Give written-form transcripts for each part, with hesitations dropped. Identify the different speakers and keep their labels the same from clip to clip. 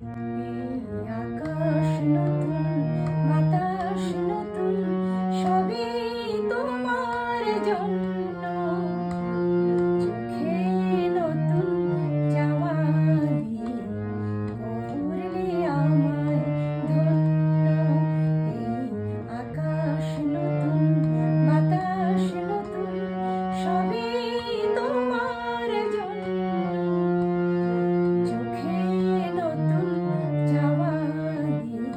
Speaker 1: এই আকাশ নতুন, বাতাস নতুন, সবই তোমার জন্য। চোখে নতুন চাওয়া দিয়ে করলে আমায় ধন্য। এই আকাশ নতুন, বাতাস নতুন, সবই তোমার জন্য। চোখে নতুন চাওয়া দিয়ে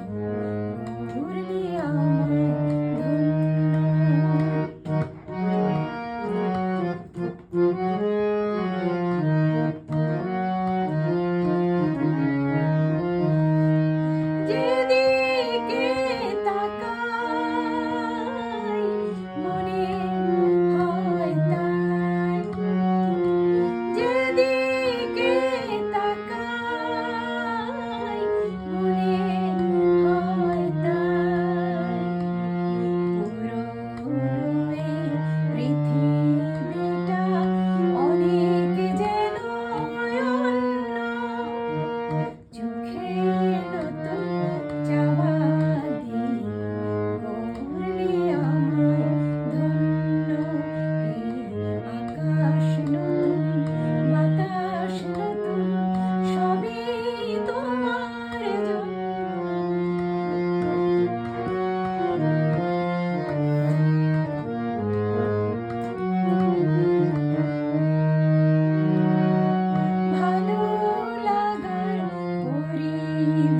Speaker 1: করলে আমায় ধন্য। যেদিকে তাকাই মনে হয় তাই, যেদিকে তাকাই মনে হয় তাই। পুরনো এই পৃথিবীটা অনেক যেন অন্য। চোখে নতুন চাওয়া দিয়ে করলে আমায় ধন্য। এই আকাশ নতুন, বাতাস নতুন, সবই তোমার জন্য। ভালো লাগার পরিবেশ